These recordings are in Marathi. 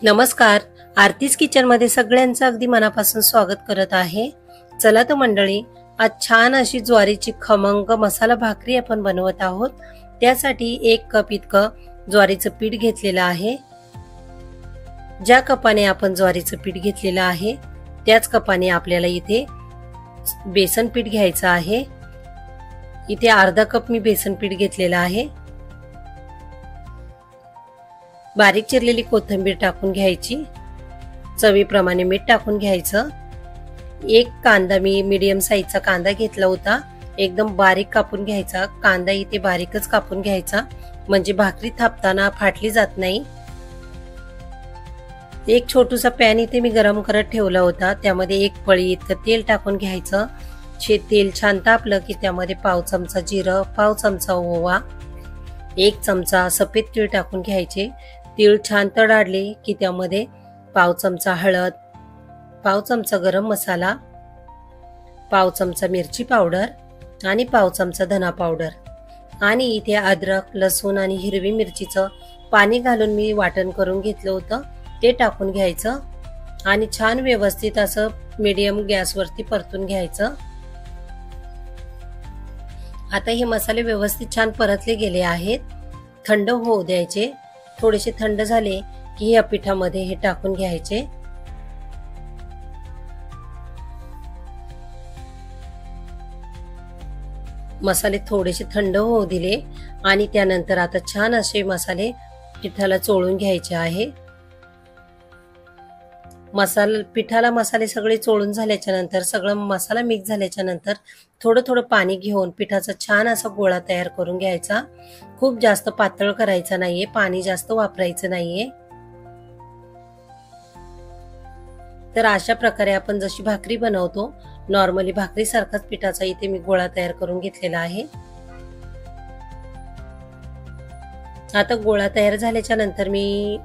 नमस्कार. आरतीज किचन मध्ये सगळ्यांचं अगदी मनापासून स्वागत करत आहे. चला तर मंडळी, आज छान अशी ज्वारीची खमंग मसाला भाकरी आपण बनवत आहोत. त्यासाठी 1 कप इतकं ज्वारीचं पीठ घेतलेलं आहे. ज्या कपाने आपण ज्वारीचं पीठ घेतलेलं आहे त्याच कपाने आपल्याला इथे बेसन पीठ घ्यायचं आहे. इथे अर्धा कप मी बेसन पीठ घेतलेलं आहे. बारीक चिरलेली कोथिंबीर टाकून घ्यायची. चवीप्रमाणे मीठ टाकून घ्यायचं. 1 कांदा मी मीडियम साईजचा कांदा घेतला होता. एकदम बारीक कापून घ्यायचा. कांदा इथे बारीकच कापून घ्यायचा म्हणजे भाकरी थापताना फाटली जात नाही. एक छोटूसा पॅन इथे मी गरम करत ठेवला होता. त्यामध्ये 1 पळी इतकं तेल टाकून घ्यायचं. तेल छान तापलं की त्यामध्ये पाव चमचा जिरं, पाव चमचा ओवा, 1 चमचा सफेद तीळ टाकून घ्यायचे. तीळ छान तडाडले की त्यामध्ये पाव चमचा हळद, पाव चमचा गरम मसाला, पाव चमचा मिरची पावडर आणि पाव चमचा धना पावडर आणि इथे अद्रक, लसूण आणि हिरवी मिरचीचं पाणी घालून मी वाटण करून घेतलं होतं ते टाकून घ्यायचं आणि छान व्यवस्थित असं मीडियम गॅसवरती परतून घ्यायचं. आता हे मसाले व्यवस्थित छान परतले गेले आहेत. थंड होऊ द्यायचे. थोडेसे थंड झाले की या पिठामध्ये हे टाकून घ्यायचे. मसाले थोडेसे थंड होऊ दिले आणि त्यानंतर आता छान असे मसाले पिठाला चोळून घ्यायचे आहे. पिठाला मसाले सगळे चोळून झाल्याच्या नंतर सगळं मसाला मिक्स झाल्याच्या नंतर थोडं थोडं पाणी घेऊन पिठाचा छान असा गोळा तयार करून घ्यायचा. खूप जास्त पातळ करायचा नाहीये, पाणी जास्त वापरायचं नाहीये. तर अशा प्रकारे आपण जशी भाकरी बनवतो नॉर्मली भाकरी सारखाच पिठाचा इथे मी गोळा तयार करून घेतलेला आहे. आता गोळा तयार झाल्याच्या नंतर मी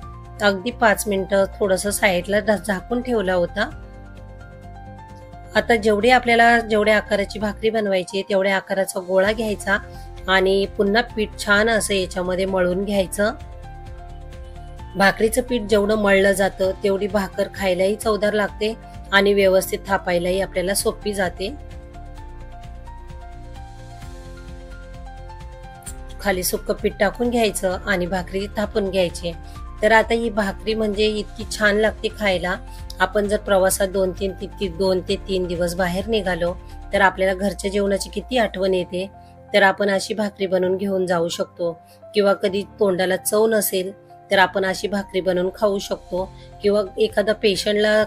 अगदी 5 मिनिटं थोडंसं साईडला झाकून ठेवला होता. आता जेवढ्या आकाराची भाकरी बनवायची तेवढ्या आकाराचा गोळा घ्यायचा आणि पुन्हा पीठ छान असं याच्यामध्ये मळून घ्यायचं. भाकरीचं पीठ जेवढं मळलं जातं तेवढी भाकर खायलाही चवदार लागते आणि व्यवस्थित थापायलाही आपल्याला सोपी जाते. खाली सुक्क पीठ टाकून घ्यायचं आणि भाकरी थापून घ्यायची. तर आता ही भाकरी म्हणजे इतकी छान लागते खायला. आपण जर प्रवासात 2 ते 3 दिवस बाहेर निघालो तर आपल्याला घरच्या जेवणाची किती आठवण येते. तर आपण अशी भाकरी बनवून घेऊन जाऊ शकतो किंवा कधी तोंडाला चव नसेल तर आपण अशी भाकरी बनवून खाऊ शकतो किंवा एखादा पेशंटला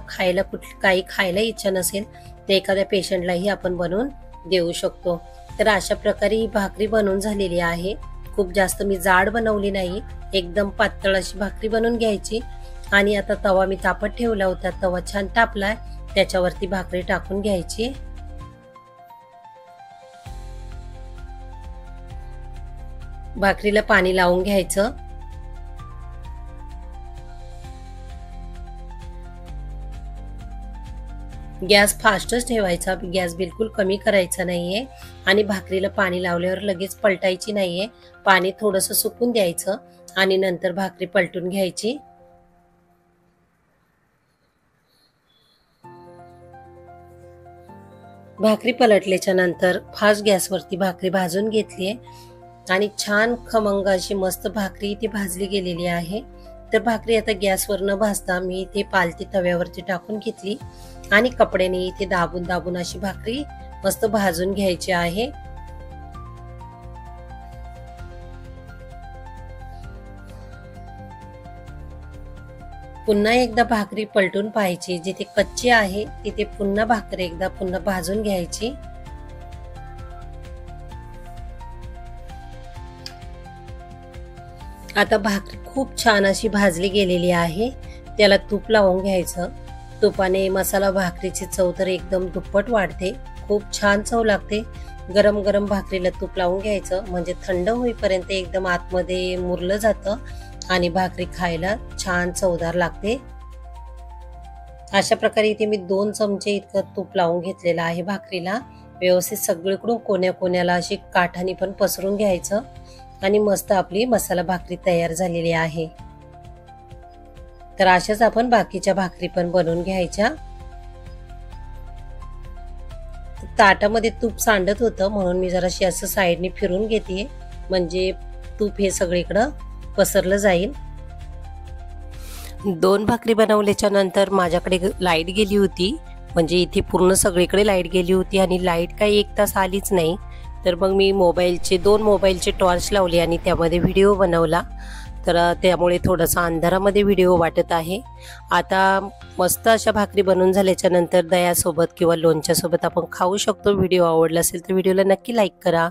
काही खायला इच्छा नसेल तर एखाद्या पेशंटलाही आपण बनवून देऊ शकतो. तर अशा प्रकारे ही भाकरी बनवून झालेली आहे. खूप जास्त मी जाड बनवली नाही, एकदम पातळ अशी भाकरी बनवून घ्यायची. आणि आता तवा मी तापत ठेवला होता. तवा छान तापलाय, त्याच्यावरती भाकरी टाकून घ्यायची. भाकरीला पाणी लावून घ्यायचं. गॅस फास्टच ठेवायचा, गॅस बिलकुल कमी करायचा नाहीये आणि भाकरीला पाणी लावल्यावर लगेच पलटायची नाहीये. पाणी थोडंसं सुकून द्यायचं आणि नंतर भाकरी पलटून घ्यायची. भाकरी पलटल्याच्या नंतर फास्ट गॅसवरती भाकरी भाजून घेतलीये आणि छान खमंग अशी मस्त भाकरी इथे भाजली गेलेली आहे. तर भाकरी आता गॅसवर न भाजता मी इथे पालती तव्यावरती टाकून घेतली आणि कपड्याने इथे दाबून दाबून अशी भाकरी मस्त भाजून घ्यायची आहे. पुन्हा एकदा भाकरी पलटून पाहायची. जिथे कच्ची आहे तिथे पुन्हा भाकरी पुन्हा भाजून घ्यायची. आता भाकरी खूप छान अशी भाजली गेलेली आहे. त्याला तूप लावून घ्यायचं. तुपाने मसाला भाकरीची चव तर एकदम दुप्पट वाढते. खूप छान चव लागते. गरम गरम भाकरीला तूप लावून घ्यायचं म्हणजे थंड होईपर्यंत एकदम आतमध्ये मुरलं जातं आणि भाकरी खायला छान चवदार लागते. अशा प्रकारे इथे मी 2 चमचे इतकं तूप लावून घेतलेलं आहे भाकरीला. व्यवस्थित सगळीकडून कोण्याला अशी काठाने पण पसरून घ्यायचं आणि मस्त आपली मसाला भाकरी तयार झालेली आहे. तर अशाच आपण बाकीच्या भाकरी पण बनवून घ्यायच्या. ताटामध्ये तूप सांडत होतं म्हणून मी जराशी असं साईडने फिरून घेते, म्हणजे तूप हे सगळीकडं पसरलं जाईल. 2 भाकरी बनवल्याच्या नंतर माझ्याकडे लाईट गेली होती, म्हणजे इथे पूर्ण सगळीकडे लाईट गेली होती आणि लाईट काही 1 तास आलीच नाही. तर मग मी 2 मोबाईलचे टॉर्च लावले आणि त्यामध्ये व्हिडिओ बनवला. तर त्यामुळे थोडासा अंधारामध्ये व्हिडिओ वाटत आहे. आता मस्त अशा भाकरी बनवून झाल्याच्या नंतर दह्यासोबत किंवा लोणच्यासोबत आपण खाऊ शकतो. व्हिडिओ आवडला असेल तर व्हिडिओला नक्की लाईक करा.